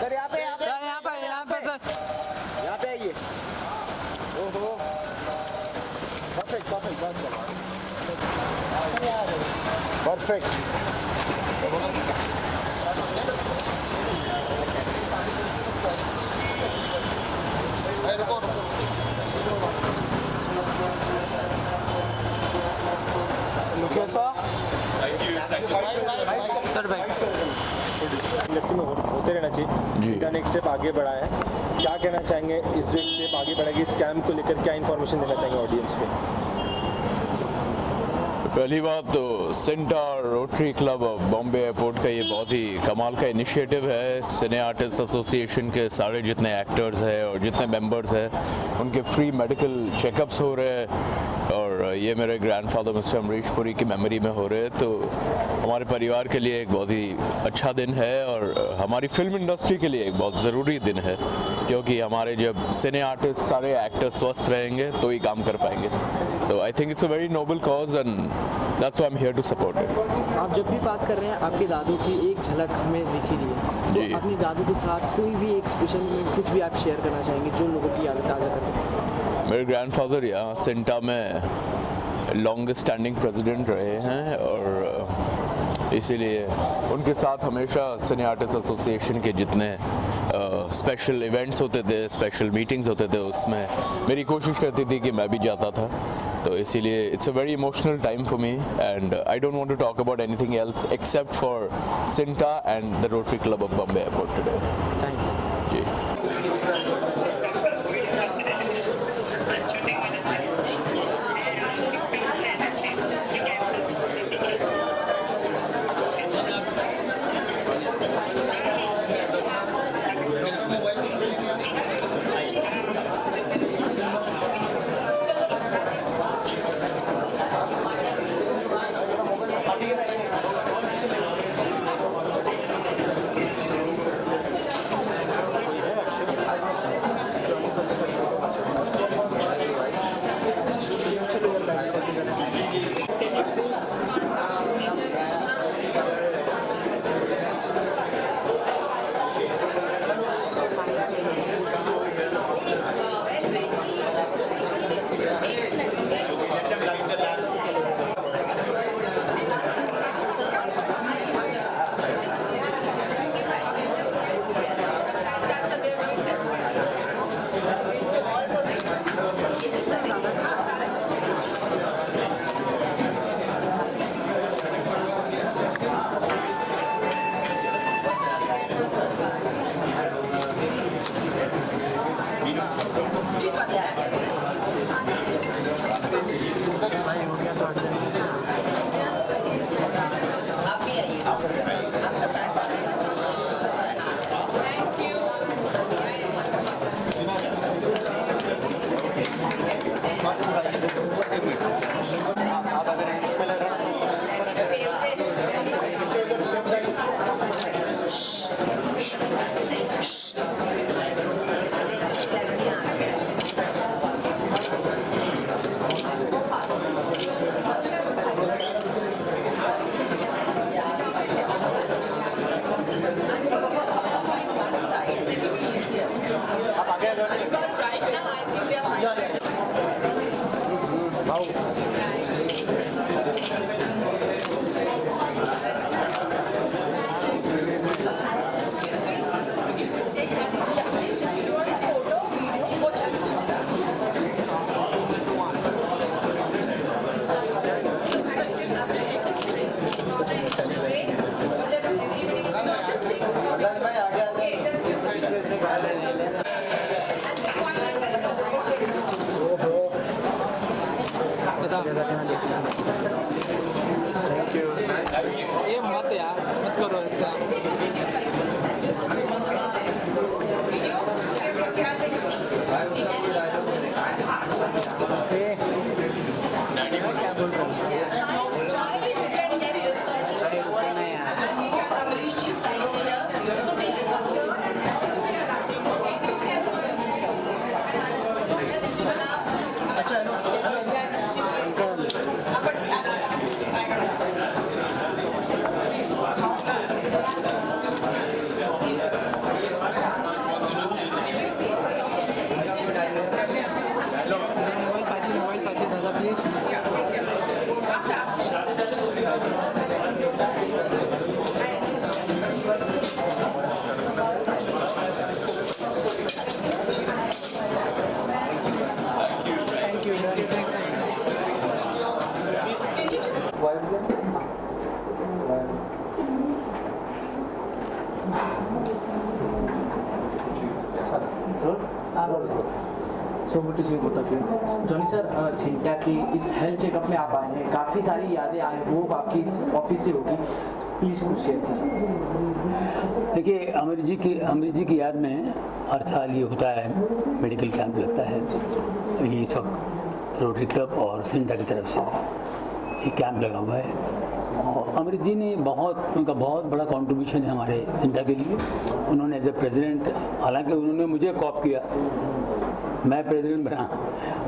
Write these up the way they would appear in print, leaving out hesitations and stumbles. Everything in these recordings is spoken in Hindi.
सर यहाँ पे यहाँ पे आइए। ओहो परफेक्ट सर भाई इंडस्ट्री में होते रहना चाहिए। इनका नेक्स्ट स्टेप आगे बढ़ा है, क्या कहना चाहेंगे? इस जो एक स्टेप आगे बढ़ेगी स्कैम को लेकर, क्या इन्फॉर्मेशन देना चाहेंगे ऑडियंस को? पहली बात तो CINTAA rotary Club of Bombay airport का ये बहुत ही कमाल का इनिशिएटिव है। सिने आर्टिस्ट एसोसिएशन के सारे जितने एक्टर्स हैं और जितने मेंबर्स हैं उनके फ्री मेडिकल चेकअप्स हो रहे हैं और ये मेरे ग्रैंडफादर मिस्टर अमरीश पुरी की मेमोरी में हो रहे हैं। तो हमारे परिवार के लिए एक बहुत ही अच्छा दिन है और हमारी फिल्म इंडस्ट्री के लिए एक बहुत ज़रूरी दिन है, क्योंकि हमारे जब सिने आर्टिस्ट सारे एक्टर्स स्वस्थ रहेंगे तो ही काम कर पाएंगे। तो I think it's a very noble cause and that's why I am here to support it. आप जब भी बात कर रहे हैं आपके दादू की एक झलक हमें दिखी रही है, जी। तो अपने दादू के साथ कोई भी एक स्पेशल में कुछ भी आप शेयर करना चाहेंगे जो लोगों की याद ताज़ा करें? मेरे ग्रैंडफादर यहाँ सिंटा में लॉन्गेस्ट स्टैंडिंग प्रेसिडेंट रहे हैं और इसीलिए उनके साथ हमेशा सिने आर्टिस्ट एसोसिएशन के जितने स्पेशल इवेंट्स होते थे, स्पेशल मीटिंग्स होते थे, उसमें मेरी कोशिश करती थी कि मैं भी जाता था। तो इसीलिए it's a very emotional time for me and I don't want to talk about anything else except for CINTAA and the Rotary Club of Bombay airport today. Thank you. जी। जॉनी सर, सिंटा की इस हेल्थ चेकअप में आप आए हैं, काफ़ी सारी यादें आई, वो आपकी इस ऑफिस से होगी, प्लीज़ कुछ शेयर कीजिए। देखिए, अमृत जी की याद में हर साल ये होता है, मेडिकल कैंप लगता है। ये इस वक्त रोटरी क्लब और सिंटा की तरफ से ये कैंप लगा हुआ है और अमृत जी ने उनका बहुत बड़ा कंट्रीब्यूशन है हमारे सिंटा के लिए। उन्होंने एज ए प्रेसिडेंट, हालांकि उन्होंने मुझे कॉप किया, मैं प्रेसिडेंट बना,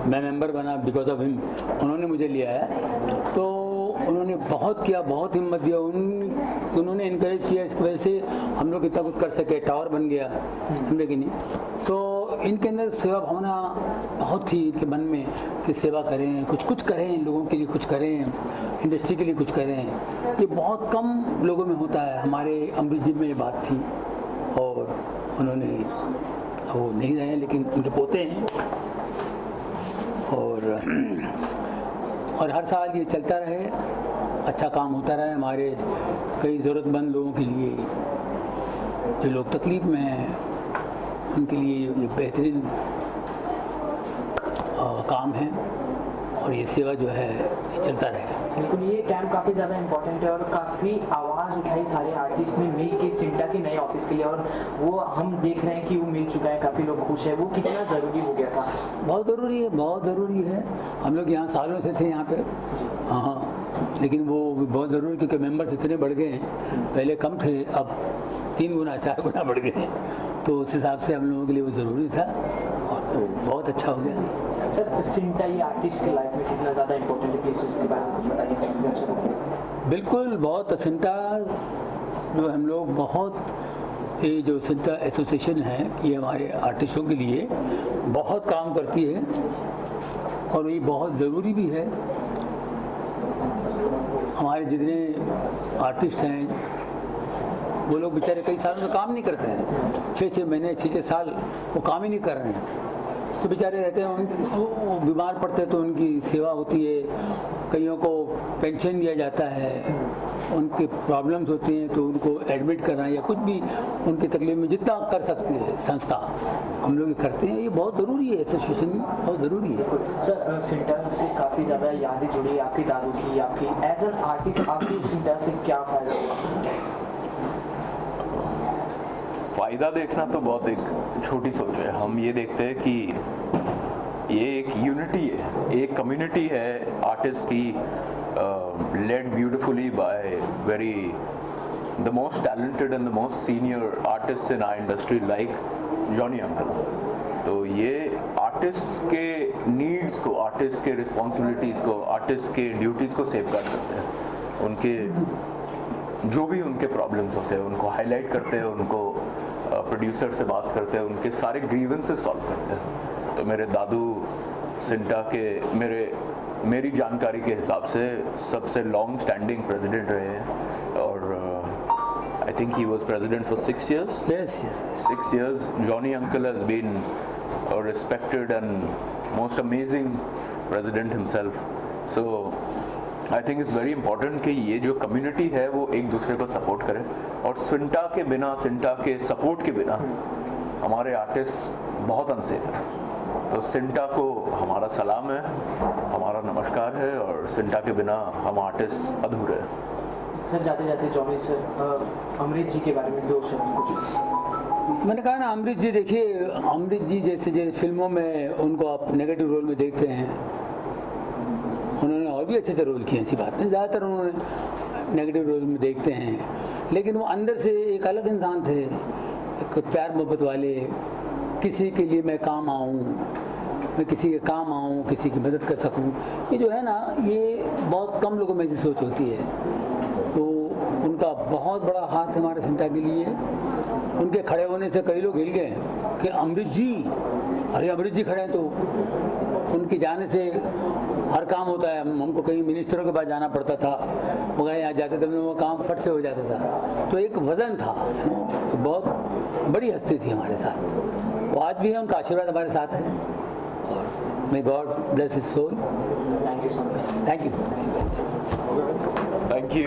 मैं मेंबर बना बिकॉज ऑफ हिम, उन्होंने मुझे लिया है। तो उन्होंने बहुत किया, बहुत हिम्मत दिया, उन्होंने इनकरेज किया, इस वजह से हम लोग इतना कुछ कर सके, टावर बन गया, समझे कि नहीं। तो इनके अंदर सेवा भावना बहुत थी इनके मन में कि सेवा करें, कुछ करें, लोगों के लिए कुछ करें, इंडस्ट्री के लिए कुछ करें। ये बहुत कम लोगों में होता है, हमारे अमृत जी में ये बात थी और उन्होंने, वो नहीं रहे लेकिन उनके पोते हैं और हर साल ये चलता रहे, अच्छा काम होता रहे हमारे कई ज़रूरतमंद लोगों के लिए, जो लोग तकलीफ़ में हैं उनके लिए ये बेहतरीन काम है और ये सेवा जो है ये चलता रहे। बिल्कुल, ये कैंप काफ़ी ज़्यादा इम्पोर्टेंट है और काफ़ी आवाज़ उठाई सारे आर्टिस्ट ने मिल के सिंटा के नए ऑफिस के लिए, और वो हम देख रहे हैं कि वो मिल चुका है, काफ़ी लोग खुश है। वो कितना ज़रूरी हो गया था? बहुत ज़रूरी है, बहुत ज़रूरी है। हम लोग यहाँ सालों से थे यहाँ पे, हाँ, लेकिन वो बहुत ज़रूरी, क्योंकि मेंबर्स इतने बढ़ गए हैं, पहले कम थे, अब 3 गुना 4 गुना बढ़ गए हैं, तो उस हिसाब से हम लोगों के लिए वो ज़रूरी था और बहुत अच्छा हो गया। सर, सिंटा ये आर्टिस्ट की लाइफ में कितना ज़्यादा इम्पोर्टेंट है, प्लीज़ उसके बारे में कुछ बताइए। बिल्कुल, बहुत सिंटा जो हम लोग बहुत, ये जो सिंटा एसोसिएशन है ये हमारे आर्टिस्टों के लिए बहुत काम करती है और ये बहुत ज़रूरी भी है। हमारे जितने आर्टिस्ट हैं वो लोग बेचारे कई सालों में काम नहीं करते हैं, 6-6 महीने 6-6 साल वो काम ही नहीं कर रहे हैं, तो बेचारे रहते हैं, वो बीमार पड़ते हैं तो उनकी सेवा होती है, कईयों को पेंशन दिया जाता है, उनकी प्रॉब्लम्स होती हैं तो उनको एडमिट करना या कुछ भी उनकी तकलीफ में जितना कर सकती है संस्था हम लोग करते हैं। ये बहुत ज़रूरी है, एसोसिएशन बहुत ज़रूरी है। सर, सिंटा से काफ़ी ज़्यादा यादें जुड़ी, आपकी दादू की, आपकी एज एन आर्टिस्ट आपकी सिंटा से क्या फ़ायदा हुआ? फ़ायदा देखना तो बहुत एक छोटी सोच है। हम ये देखते हैं कि ये एक यूनिटी है, एक कम्युनिटी है आर्टिस्ट की, led beautifully by the most talented and the most senior artists in our industry like Johnny Uncle. तो ये आर्टिस्ट के नीड्स को, आर्टिस्ट के रिस्पॉन्सिबिलिटीज़ को, आर्टिस्ट के ड्यूटीज़ को सेव कर सकते हैं। उनके जो भी उनके प्रॉब्लम्स होते हैं उनको हाईलाइट करते हैं, उनको प्रोड्यूसर से बात करते हैं, उनके सारे ग्रीवेंसेस सॉल्व करते हैं। तो मेरे दादू सिंटा के मेरी जानकारी के हिसाब से सबसे लॉन्ग स्टैंडिंग प्रेसिडेंट रहे हैं और I think he was president for 6 years. Yes. 6 years. Johnny Uncle has been a respected and most amazing president himself. So I think it's very important कि ये जो कम्युनिटी है वो एक दूसरे को सपोर्ट करे, और सिंटा के बिना, सिंटा के सपोर्ट के बिना हमारे आर्टिस्ट बहुत अनसेफ है। तो सिंटा को हमारा सलाम है, हमारा नमस्कार है, और सिंटा के बिना हम आर्टिस्ट अधूरे हैं। सर, जाते जाते जॉनी सर, अमृत जी के बारे में 2 शब्द कुछ। मैंने कहा ना, अमृत जी, देखिए अमृत जी जैसे फिल्मों में उनको आप नेगेटिव रोल में देखते हैं, उन्होंने और भी अच्छे रोल किए, ऐसी बात नहीं, ज़्यादातर उन्होंने नेगेटिव रोल में देखते हैं, लेकिन वो अंदर से एक अलग इंसान थे, एक प्यार मोहब्बत वाले, किसी के लिए मैं काम आऊँ, मैं किसी के काम आऊँ, किसी की मदद कर सकूँ, ये जो है ना, ये बहुत कम लोगों में ऐसी सोच होती है। तो उनका बहुत बड़ा हाथ है हमारे सिंटा के लिए। उनके खड़े होने से कई लोग हिल गए कि अमृत जी, अरे अमृत जी खड़े हैं, तो उनके जाने से हर काम होता है। हमको कहीं मिनिस्टरों के पास जाना पड़ता था, वो गए यहाँ जाते थे, वो काम फट से हो जाता था। तो एक वज़न था, तो बहुत बड़ी हस्ती थी हमारे साथ। वो आज भी है, उनका आशीर्वाद हमारे साथ है और May God bless his soul. Thank you so much. Thank you. Thank you.